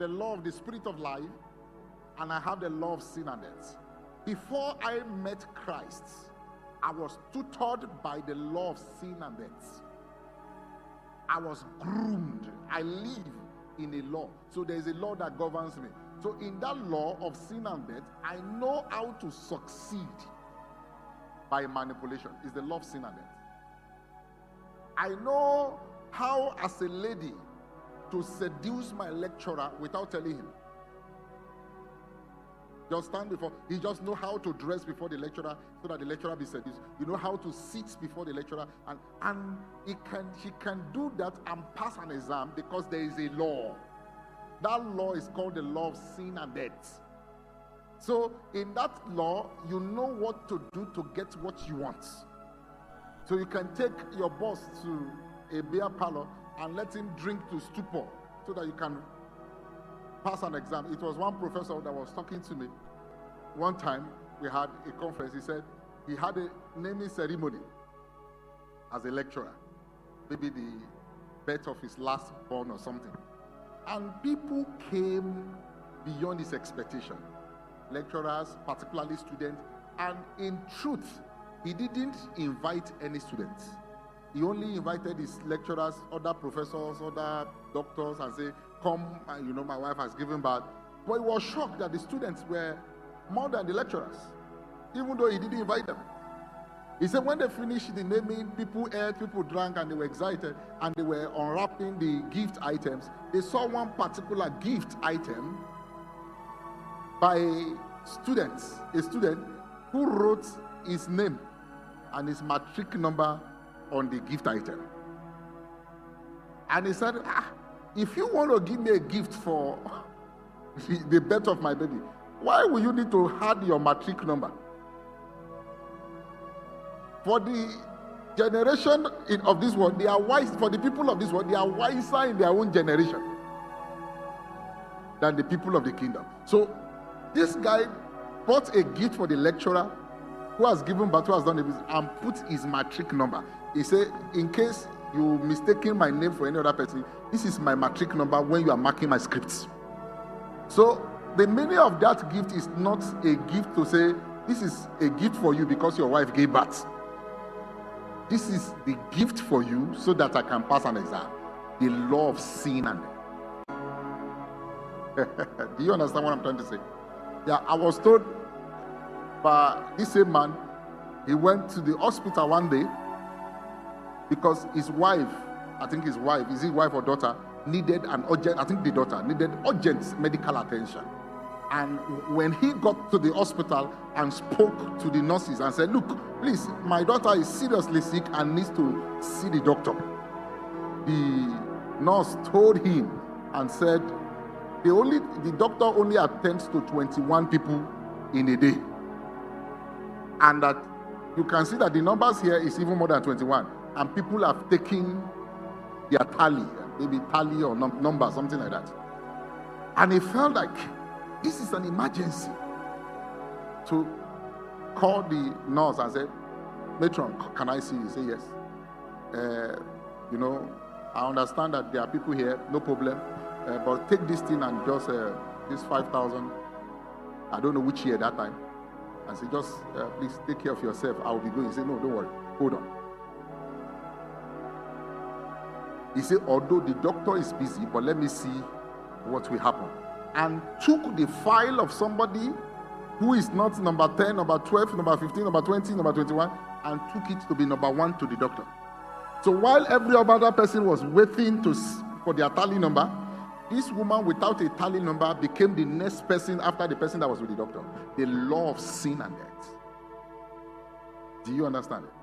the law of the spirit of life, and I have the law of sin and death. Before I met Christ, I was tutored by the law of sin and death. I was groomed. I live in a law. So there is a law that governs me. So in that law of sin and death, I know how to succeed by manipulation. It's the law of sin and death. I know how, as a lady, to seduce my lecturer without telling him. Just stand before, he just know how to dress before the lecturer so that the lecturer be seduced. You know how to sit before the lecturer, and he can do that and pass an exam because there is a law. That law is called the law of sin and death. So in that law, you know what to do to get what you want. So you can take your boss to a beer parlor and let him drink to stupor so that you can pass an exam. It was one professor that was talking to me. One time we had a conference. He said he had a naming ceremony as a lecturer, maybe the birth of his last born or something. And people came beyond his expectation. Lecturers, particularly students. And in truth, he didn't invite any students. He only invited his lecturers, other professors, other doctors, and say, come, my wife has given birth. But he was shocked that the students were more than the lecturers, even though he didn't invite them. He said when they finished the naming, people ate, people drank, and they were excited, and they were unwrapping the gift items. They saw one particular gift item by a student who wrote his name and his matric number on the gift item. And he said, if you want to give me a gift for the birth of my baby, why will you need to add your matric number? For the generation of this world, they are wise. For the people of this world, they are wiser in their own generation than the people of the kingdom. So this guy bought a gift for the lecturer who has given birth, who has done the business, and put his matric number. He said, in case you mistaken my name for any other person, this is my matric number when you are marking my scripts. So the meaning of that gift is not a gift to say, this is a gift for you because your wife gave birth. This is the gift for you so that I can pass an exam. The law of sin and do you understand what I'm trying to say? Yeah, I was told by this same man, he went to the hospital one day because his wife, is his wife or daughter, needed an urgent, I think the daughter needed urgent medical attention. And when he got to the hospital and spoke to the nurses and said, look, please, my daughter is seriously sick and needs to see the doctor. The nurse told him and said, the doctor only attends to 21 people in a day. And that you can see that the numbers here is even more than 21. And people have taken their tally, maybe tally or number, something like that. And he felt like this is an emergency. To call the nurse and say, matron, can I see you? Say yes. I understand that there are people here, no problem. But take this thing and just this 5,000. I don't know which year that time. And say, just please take care of yourself. I will be going. He said, no, don't worry. Hold on. He said, although the doctor is busy, but let me see what will happen. And took the file of somebody who is not number 10, number 12, number 15, number 20, number 21, and took it to be number 1 to the doctor. So while every other person was waiting for their tally number, this woman without a tally number became the next person after the person that was with the doctor. The law of sin and death. Do you understand it?